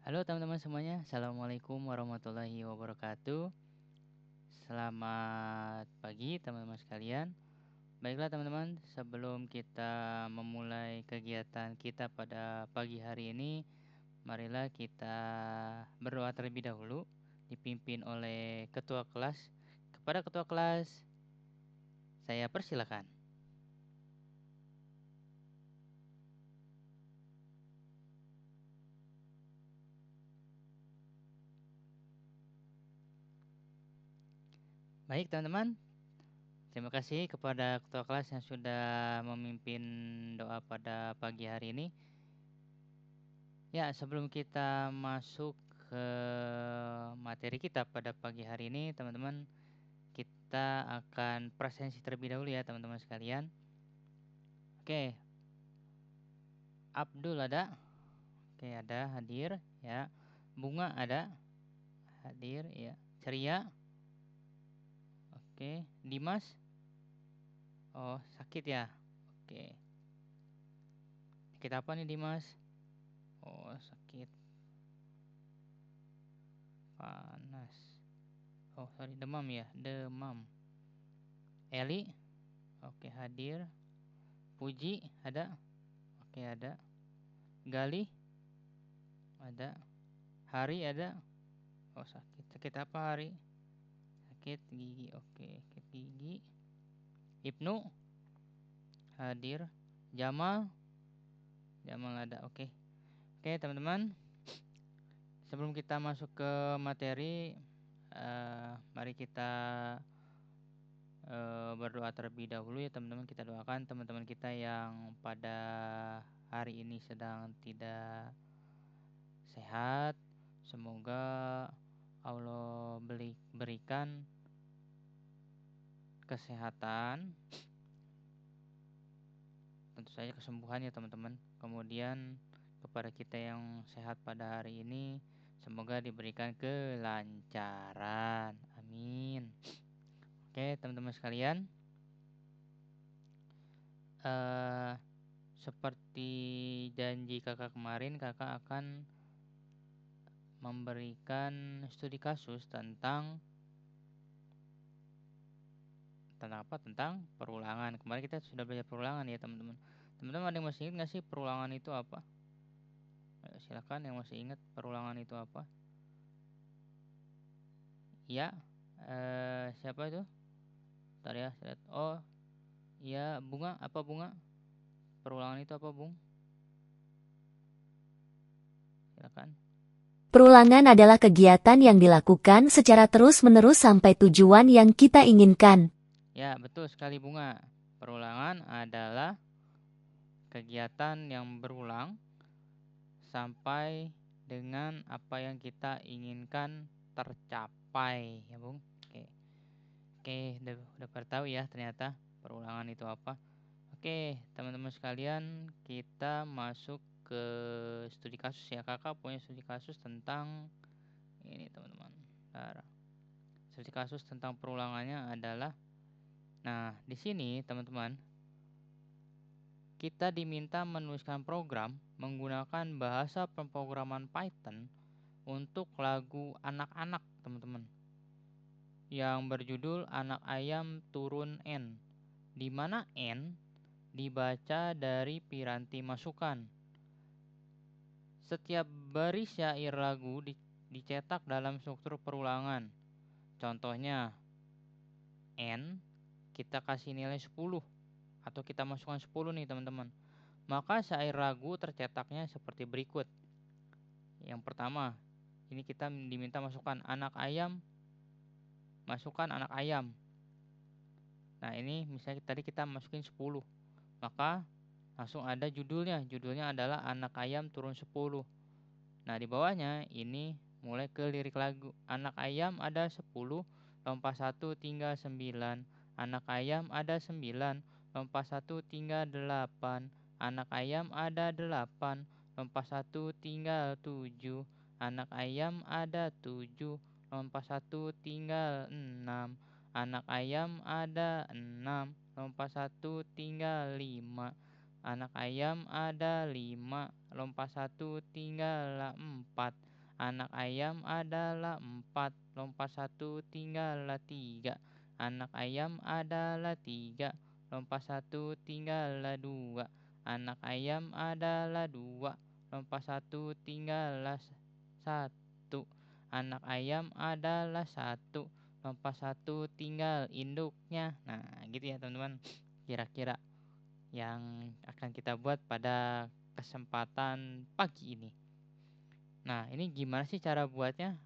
Halo teman-teman semuanya, Assalamualaikum warahmatullahi wabarakatuh. Selamat pagi teman-teman sekalian. Baiklah teman-teman, sebelum kita memulai kegiatan kita pada pagi hari ini, marilah kita berdoa terlebih dahulu, dipimpin oleh ketua kelas. Kepada ketua kelas, saya persilakan. Baik teman-teman, terima kasih kepada ketua kelas yang sudah memimpin doa pada pagi hari ini. Ya, sebelum kita masuk ke materi kita pada pagi hari ini, teman-teman, kita akan presensi terlebih dahulu ya, teman-teman sekalian. Oke, Abdul ada? Oke, ada hadir ya. Bunga ada? Hadir ya. Ceria? Oke, Dimas? Oh, sakit ya. Oke. Sakit apa nih Dimas? Oh, sakit panas. Oh, sorry, demam ya, demam. Eli? Oke, hadir. Puji ada? Oke, ada. Gali ada. Hari ada. Oh, sakit apa Hari? Sakit gigi. Oke, sakit gigi. Ibnu hadir. Jamal ada. Oke. Oke teman-teman, sebelum kita masuk ke materi, mari kita berdoa terlebih dahulu ya teman-teman. Kita doakan teman-teman kita yang pada hari ini sedang tidak sehat. Semoga Allah berikan kesehatan, tentu saja kesembuhan ya teman-teman. Kemudian kepada kita yang sehat pada hari ini, semoga diberikan kelancaran. Amin. Oke teman-teman sekalian, seperti janji kakak kemarin, kakak akan memberikan studi kasus tentang apa? Tentang perulangan. Kemarin kita sudah belajar perulangan ya teman-teman. Teman-teman ada yang masih ingat nggak sih perulangan itu apa? Ayo, silakan yang masih ingat perulangan itu apa? Ya, siapa itu? Bentar ya, oh ya, Bunga, apa Bunga? Perulangan itu apa Bung? Silakan. Perulangan adalah kegiatan yang dilakukan secara terus-menerus sampai tujuan yang kita inginkan. Ya, betul sekali Bunga. Perulangan adalah kegiatan yang berulang sampai dengan apa yang kita inginkan tercapai ya Bung. Oke, udah pada tahu ya ternyata perulangan itu apa. Oke teman-teman sekalian, kita masuk ke studi kasus ya. Kakak punya studi kasus tentang ini teman-teman. Studi kasus tentang perulangannya adalah, nah di sini teman-teman, kita diminta menuliskan program menggunakan bahasa pemrograman Python untuk lagu anak-anak teman-teman, yang berjudul Anak Ayam Turun N, di mana N dibaca dari piranti masukan. Setiap baris syair lagu dicetak dalam struktur perulangan. Contohnya N kita kasih nilai 10 atau kita masukkan 10 nih teman-teman. Maka syair lagu tercetaknya seperti berikut. Yang pertama, ini kita diminta masukkan anak ayam, masukkan anak ayam. Nah ini misalnya tadi kita masukin 10, maka langsung ada judulnya. Judulnya adalah Anak Ayam Turun 10. Nah di bawahnya ini mulai ke lirik lagu. Anak ayam ada 10, lompat 1 tinggal 9. Anak ayam ada 9, lompat 1 tinggal 8. Anak ayam ada 8, lompat 1 tinggal 7. Anak ayam ada 7, lompat 1 tinggal 6. Anak ayam ada 6, lompat 1 tinggal 5. Anak ayam ada 5, lompat 1 tinggal 4. Anak ayam adalah 4, lompat 1 tinggallah 3. Anak ayam adalah 3, lompat 1 tinggallah 2. Anak ayam adalah 2, lompat 1 tinggallah 1. Anak ayam adalah 1, lompat 1 tinggal induknya. Nah, gitu ya teman-teman. Kira-kira yang akan kita buat pada kesempatan pagi ini. Nah, ini gimana sih cara buatnya?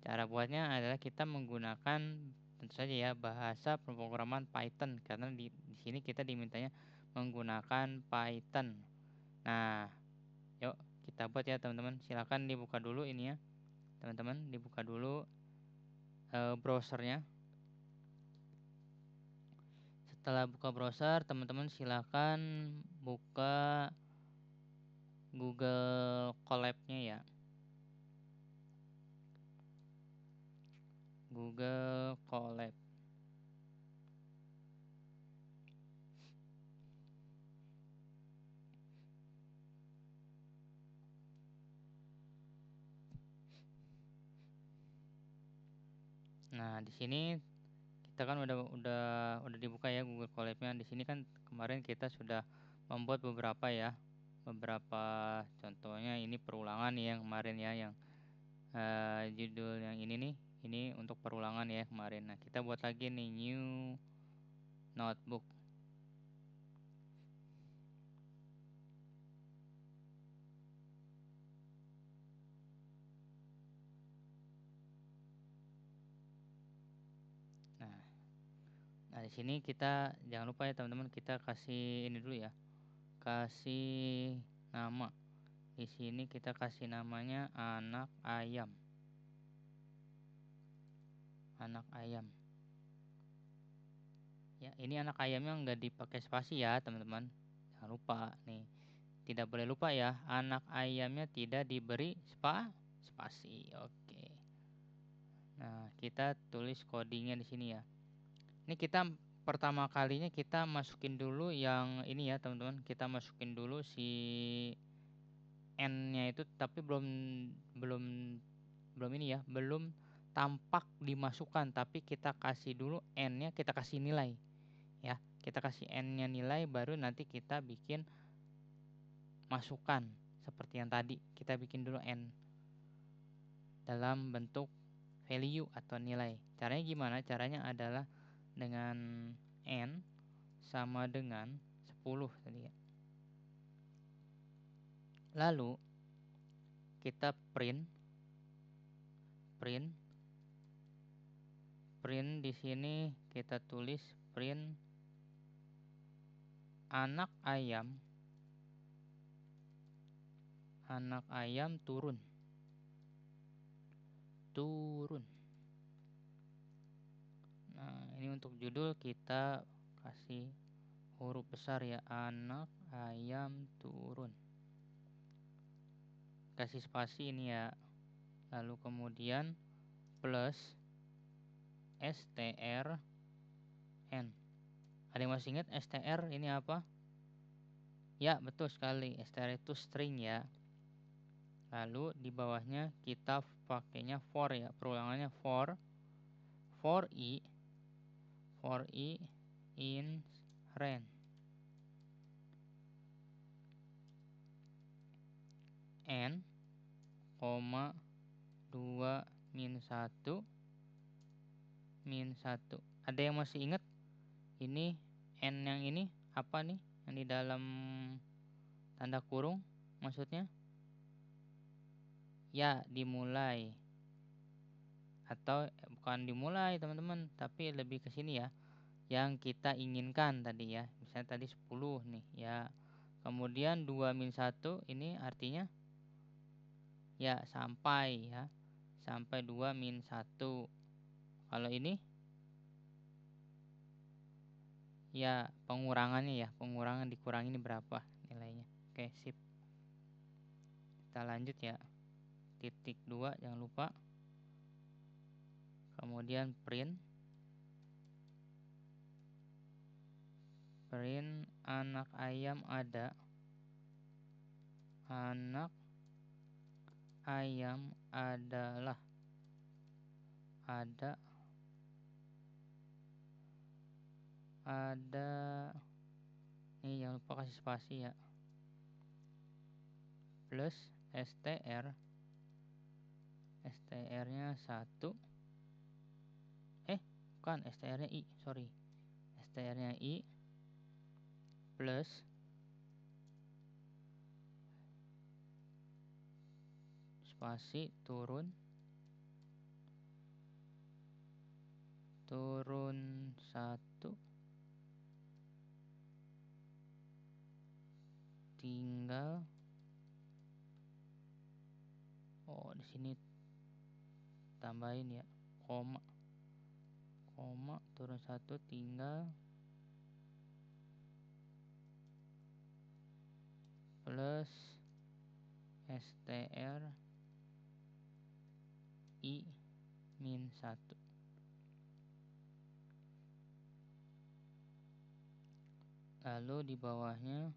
Cara buatnya adalah kita menggunakan tentu saja ya bahasa pemrograman Python, karena di sini kita dimintanya menggunakan Python. Nah, yuk kita buat ya teman-teman. Silakan dibuka dulu ini ya. Teman-teman, dibuka dulu browsernya. Setelah buka browser, teman-teman silakan buka Google Colab-nya ya. Google Colab. Nah, di sini kita kan udah dibuka ya Google Colab-nya. Di sini kan kemarin kita sudah membuat beberapa ya. Beberapa contohnya ini perulangan ya yang kemarin ya, yang judul yang ini nih. Ini untuk perulangan ya kemarin. Nah, kita buat lagi nih new notebook. Nah, di sini kita jangan lupa ya teman-teman, kita kasih ini dulu ya. Kasih nama. Di sini kita kasih namanya anak ayam. Anak ayam. Ya, ini anak ayamnya nggak dipakai spasi ya teman-teman. Jangan lupa nih. Tidak boleh lupa ya, anak ayamnya tidak diberi spasi. Oke. Nah, kita tulis codingnya di sini ya. Ini kita pertama kalinya kita masukin dulu yang ini ya teman-teman. Kita masukin dulu si n-nya itu, tapi belum ini ya, belum tampak dimasukkan, tapi kita kasih dulu n-nya, kita kasih nilai ya. Kita kasih n-nya nilai, baru nanti kita bikin masukan seperti yang tadi. Kita bikin dulu n dalam bentuk value atau nilai. Caranya gimana? Caranya adalah dengan n sama dengan 10 tadi ya. Lalu kita print di sini kita tulis print anak ayam turun. Nah, ini untuk judul kita kasih huruf besar ya, anak ayam turun. Kasih spasi ini ya. Lalu kemudian plus strn. Ada yang masih ingat str ini apa? Ya, betul sekali. Str itu string ya. Lalu di bawahnya kita pakainya for ya. Perulangannya for i in range n, 2 min 1 min 1. Ada yang masih ingat ini n yang ini apa nih? Yang di dalam tanda kurung maksudnya? Ya, dimulai. Atau bukan dimulai teman-teman, tapi lebih ke sini ya. Yang kita inginkan tadi ya. Misalnya tadi 10 nih ya. Kemudian 2 min 1 ini artinya ya sampai ya. Sampai 2 min 1. Kalau ini ya pengurangannya ya. Pengurangan dikurangi ini berapa nilainya. Oke, sip. Kita lanjut ya. Titik 2 jangan lupa. Kemudian print anak ayam ada. Anak ayam adalah ada ini jangan lupa kasih spasi ya, plus str nya 1, bukan, str nya i, sorry, str nya i plus spasi turun 1 tinggal, di sini tambahin ya, koma turun 1 tinggal plus str i min 1. Lalu di bawahnya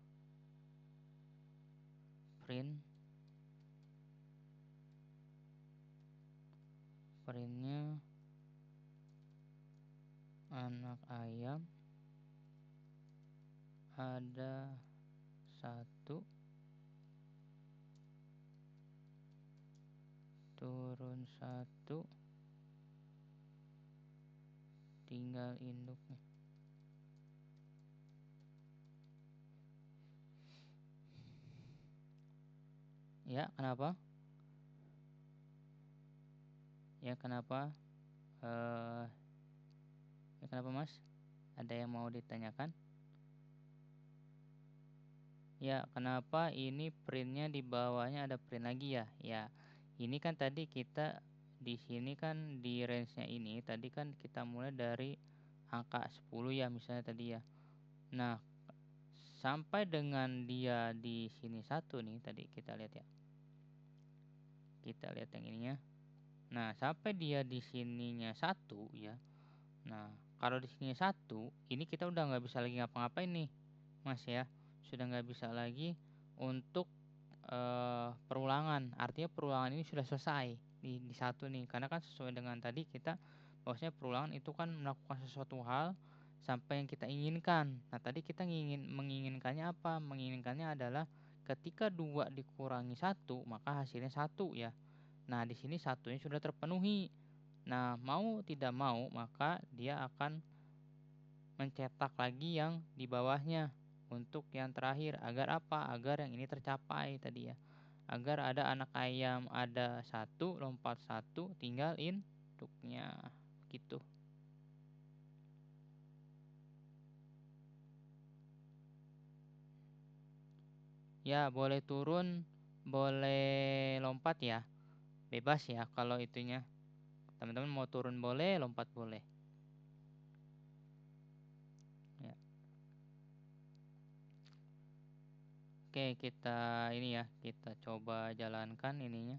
printnya anak ayam ada 1 turun 1 tinggal induknya. Ya, kenapa? Ya, kenapa? Ya, kenapa Mas? Ada yang mau ditanyakan? Ya, kenapa ini printnya di bawahnya ada print lagi ya? Ya, ini kan tadi kita di sini kan di range-nya ini tadi kan kita mulai dari angka 10 ya misalnya tadi ya. Nah, sampai dengan dia di sini 1 nih tadi kita lihat ya. Kita lihat yang ininya. Nah, sampai dia di sininya 1 ya. Nah, kalau di sini 1, ini kita udah nggak bisa lagi ngapa-ngapain nih, Mas ya. Sudah nggak bisa lagi untuk perulangan. Artinya perulangan ini sudah selesai di 1 nih. Karena kan sesuai dengan tadi kita bahwasanya perulangan itu kan melakukan sesuatu hal sampai yang kita inginkan. Nah, tadi kita menginginkannya apa? Menginginkannya adalah ketika 2 dikurangi 1, maka hasilnya 1 ya. Nah, di sini satunya sudah terpenuhi. Nah, mau tidak mau maka dia akan mencetak lagi yang di bawahnya untuk yang terakhir. Agar apa? Agar yang ini tercapai tadi ya. Agar ada anak ayam ada 1, lompat 1, tinggal induknya. Gitu. Ya, boleh turun, boleh lompat ya. Bebas ya kalau itunya. Teman-teman mau turun boleh, lompat boleh. Ya. Oke, kita ini ya, kita coba jalankan ininya.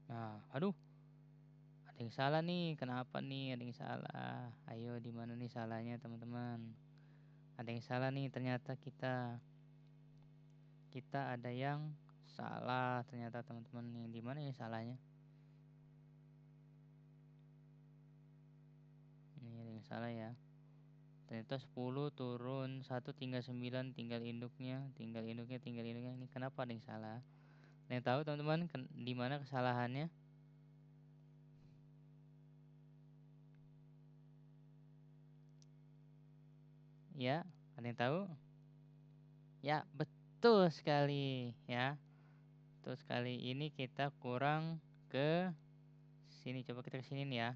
Nah, aduh, ada yang salah nih. Kenapa nih? Ada yang salah. Ayo, di mana nih salahnya, teman-teman? Ada yang salah nih. Ternyata kita ada yang salah. Ternyata teman-teman nih. Di mana ya salahnya? Ini ada yang salah ya. Ternyata 10 turun 1 tinggal 9 tinggal induknya. Ini kenapa ada yang salah? Ada yang tahu teman-teman di mana kesalahannya? Ya, ada yang tahu? Ya, betul sekali ya. Betul sekali. Ini kita kurang ke sini. Coba kita kesiniin ya.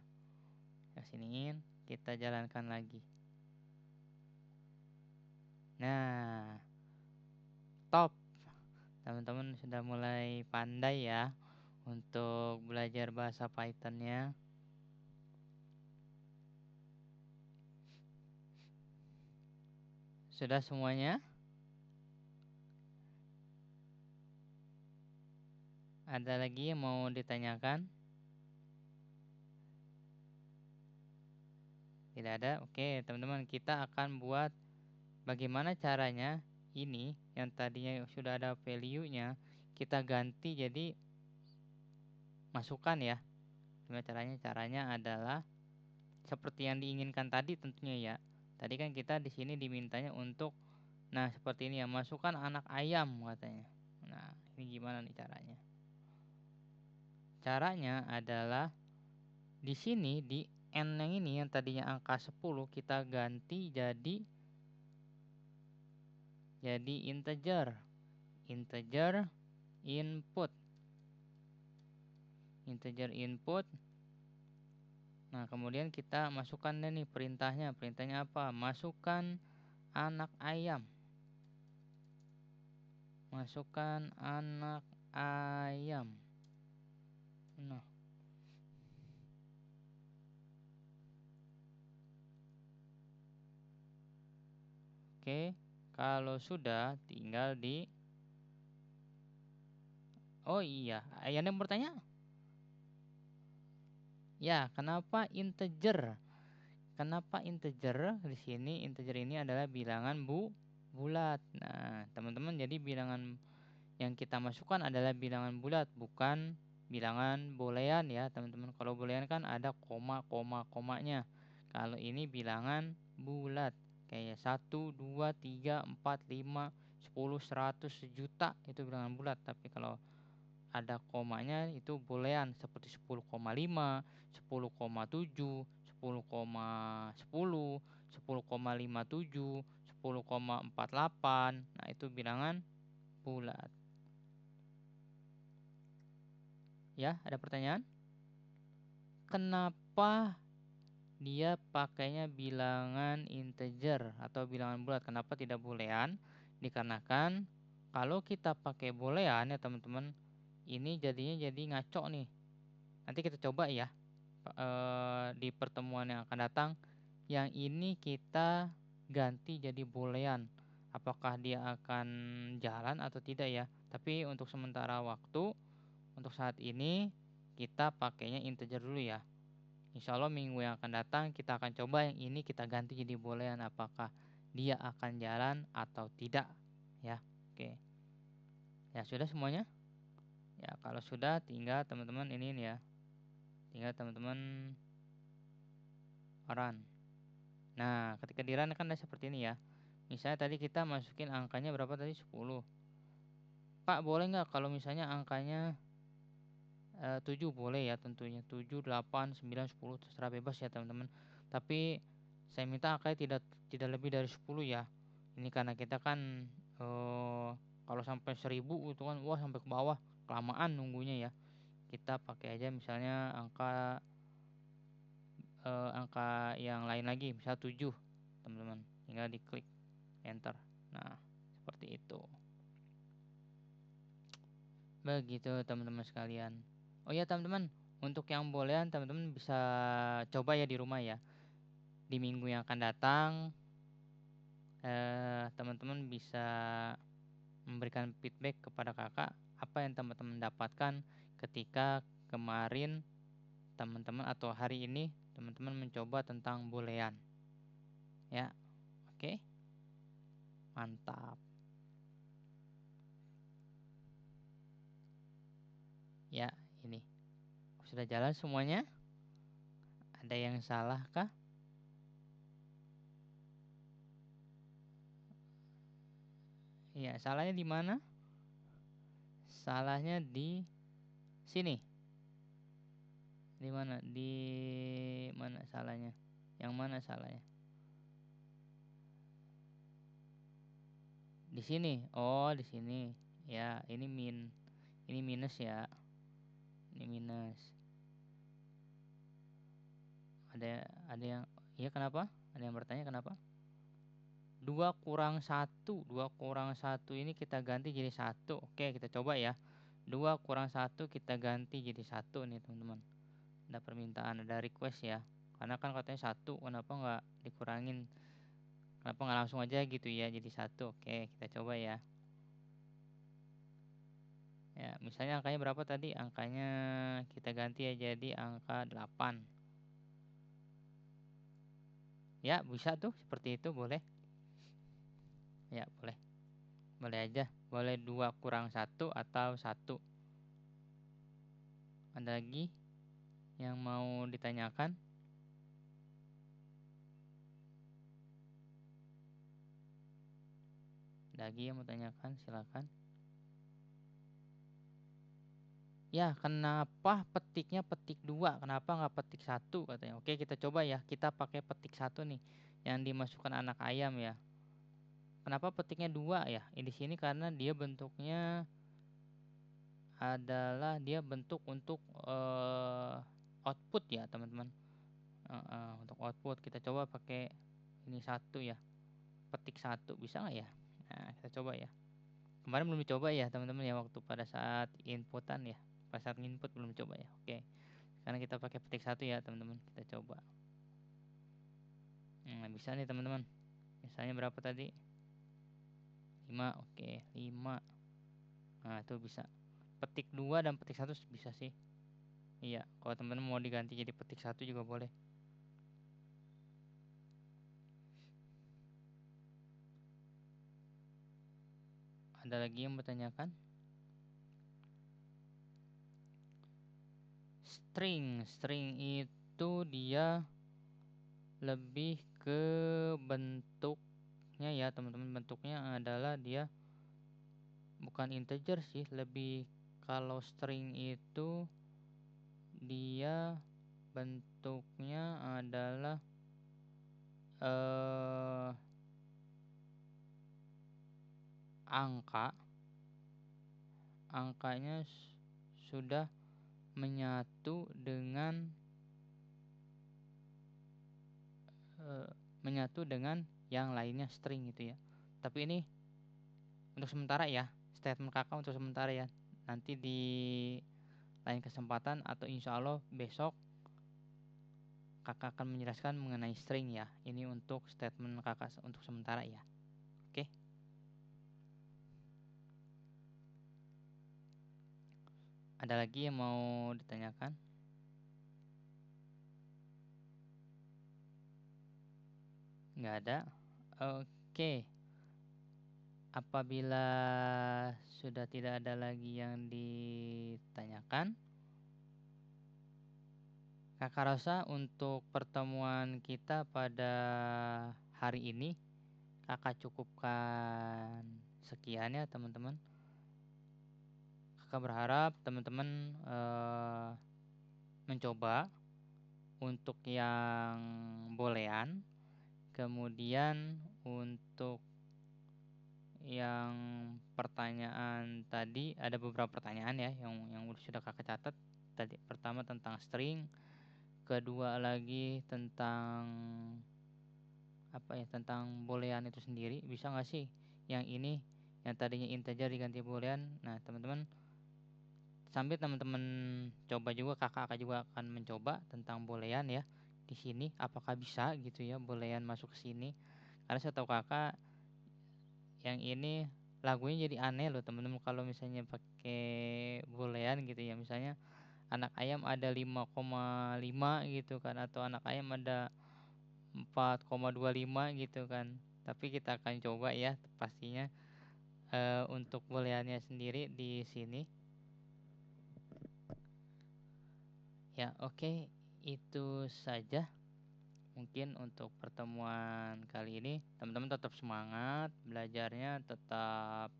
Kesiniin, kita jalankan lagi. Nah, top. Teman-teman sudah mulai pandai ya untuk belajar bahasa Python-nya. Sudah semuanya? Ada lagi yang mau ditanyakan? Tidak ada. Oke, teman-teman, kita akan buat bagaimana caranya ini yang tadinya sudah ada value-nya kita ganti jadi masukan ya. Gimana caranya? Caranya adalah seperti yang diinginkan tadi tentunya ya. Tadi kan kita di sini dimintanya untuk seperti ini ya, masukkan anak ayam katanya. Nah, ini gimana nih caranya? Caranya adalah di sini di n yang ini yang tadinya angka 10 kita ganti jadi integer. Integer input. Integer input. Nah, kemudian kita masukkan nih perintahnya. Perintahnya apa? Masukkan anak ayam. Masukkan anak ayam. Nah. Oke, kalau sudah tinggal di Oh iya, ada yang bertanya? Ya, kenapa integer? Kenapa integer? Di sini integer ini adalah bilangan bulat. Nah, teman-teman, jadi bilangan yang kita masukkan adalah bilangan bulat, bukan bilangan boolean ya, teman-teman. Kalau boolean kan ada komanya. Kalau ini bilangan bulat, kayak 1, 2, 3, 4, 5, 10, 100, sejuta, itu bilangan bulat. Tapi kalau ada komanya itu boolean, seperti 10,5, 10,7, 10,10, 10,57, 10,48. Nah, itu bilangan bulat. Ya, ada pertanyaan? Kenapa dia pakainya bilangan integer atau bilangan bulat? Kenapa tidak boolean? Dikarenakan kalau kita pakai boolean ya teman-teman, ini jadinya jadi ngaco nih. Nanti kita coba ya di pertemuan yang akan datang. Yang ini kita ganti jadi boolean. Apakah dia akan jalan atau tidak ya? Tapi untuk sementara waktu, untuk saat ini kita pakainya integer dulu ya. Insya Allah minggu yang akan datang kita akan coba yang ini kita ganti jadi boolean. Apakah dia akan jalan atau tidak ya. Oke. Ya sudah semuanya. Ya kalau sudah tinggal teman-teman ini ya. Tinggal teman-teman run. Nah, ketika di run kan ada seperti ini ya. Misalnya tadi kita masukin angkanya berapa tadi? 10. Pak, boleh nggak kalau misalnya angkanya 7? Boleh ya tentunya. 7, 8, 9, 10 terserah, bebas ya teman-teman. Tapi saya minta angkanya tidak lebih dari 10 ya. Ini karena kita kan kalau sampai 1000 itu kan wah sampai ke bawah, kelamaan nunggunya ya. Kita pakai aja misalnya angka yang lain lagi, misal 7 teman-teman, tinggal diklik enter. Nah, seperti itu. Begitu teman-teman sekalian. Oh ya teman-teman, untuk yang boolean teman-teman bisa coba ya di rumah ya. Di minggu yang akan datang teman-teman bisa memberikan feedback kepada kakak apa yang teman-teman dapatkan ketika kemarin teman-teman atau hari ini teman-teman mencoba tentang boolean. Ya. Oke. Mantap. Ya, ini sudah jalan semuanya? Ada yang salah kah? Ya, salahnya di mana? Salahnya di sini. Di mana? Di mana salahnya? Yang mana salahnya? Di sini. Oh, di sini. Ya, ini minus ya. Ini minus. Ada yang iya, kenapa? Ada yang bertanya kenapa? 2 kurang 1. 2 kurang 1 ini kita ganti jadi 1. Oke, kita coba ya. 2 kurang 1 kita ganti jadi 1 nih teman-teman. Ada permintaan, ada request ya. Karena kan katanya 1, kenapa nggak dikurangin? Kenapa nggak langsung aja gitu ya jadi 1? Oke, kita coba ya. Ya, misalnya angkanya berapa tadi? Angkanya kita ganti ya jadi angka 8. Ya, bisa tuh seperti itu, boleh. Ya, boleh. Boleh aja. Boleh 2 kurang 1 atau 1. Ada lagi yang mau ditanyakan? Ada lagi yang mau tanyakan? Silakan. Ya, kenapa petiknya petik 2? Kenapa nggak petik 1 katanya? Oke, kita coba ya. Kita pakai petik 1 nih, yang dimasukkan anak ayam ya. Kenapa petiknya 2 ya? Di sini karena dia bentuknya adalah dia bentuk untuk output ya, teman-teman. Untuk output kita coba pakai ini 1 ya. Petik 1 bisa nggak ya? Nah, kita coba ya. Kemarin belum dicoba ya, teman-teman ya, waktu pada saat inputan ya. Pada saat input belum coba ya. Oke. Sekarang kita pakai petik 1 ya, teman-teman. Kita coba. Bisa nih, teman-teman. Misalnya berapa tadi? 5. Oke, 5. Nah, itu bisa. Petik 2 dan petik 1 bisa sih. Iya, kalau teman-teman mau diganti jadi petik 1 juga boleh. Ada lagi yang bertanyakan? String itu dia lebih ke bentuknya ya, teman-teman. Bentuknya adalah dia bukan integer sih, lebih kalau string itu dia bentuknya adalah angka. Angkanya sudah menyatu dengan yang lainnya string gitu ya. Tapi ini untuk sementara ya, statement kakak untuk sementara ya. Nanti di lain kesempatan atau insya Allah besok kakak akan menjelaskan mengenai string ya. Ini untuk statement kakak untuk sementara ya. Oke. Ada lagi yang mau ditanyakan? Nggak ada. Oke. Apabila sudah tidak ada lagi yang ditanyakan, kakak rasa untuk pertemuan kita pada hari ini kakak cukupkan sekian ya, teman-teman. Kakak berharap teman-teman mencoba untuk yang boolean, kemudian untuk yang pertanyaan tadi ada beberapa pertanyaan ya yang sudah kakak catat. Tadi pertama tentang string, kedua lagi tentang apa ya, tentang boolean itu sendiri. Bisa nggak sih yang ini yang tadinya integer diganti boolean? Nah, teman-teman, sambil teman-teman coba juga, kakak juga akan mencoba tentang boolean ya di sini, apakah bisa gitu ya boolean masuk ke sini. Karena saya tahu kakak yang ini lagunya jadi aneh loh, teman-teman, kalau misalnya pakai boolean gitu ya. Misalnya anak ayam ada 5,5 gitu kan, atau anak ayam ada 4,25 gitu kan. Tapi kita akan coba ya pastinya untuk booleannya sendiri di sini. Ya, oke, itu saja mungkin untuk pertemuan kali ini. Teman-teman tetap semangat belajarnya, tetap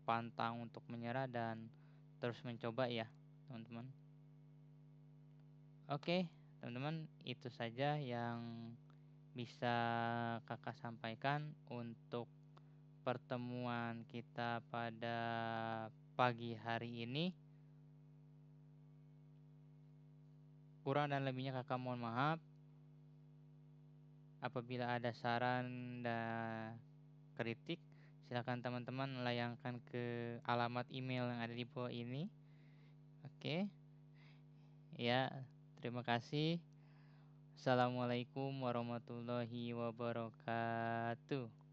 pantang untuk menyerah dan terus mencoba ya, teman-teman. Oke, teman-teman, itu saja yang bisa kakak sampaikan untuk pertemuan kita pada pagi hari ini. Kurang dan lebihnya kakak mohon maaf. Apabila ada saran dan kritik, silakan teman-teman layangkan ke alamat email yang ada di bawah ini. Oke. Ya, terima kasih. Assalamualaikum warahmatullahi wabarakatuh.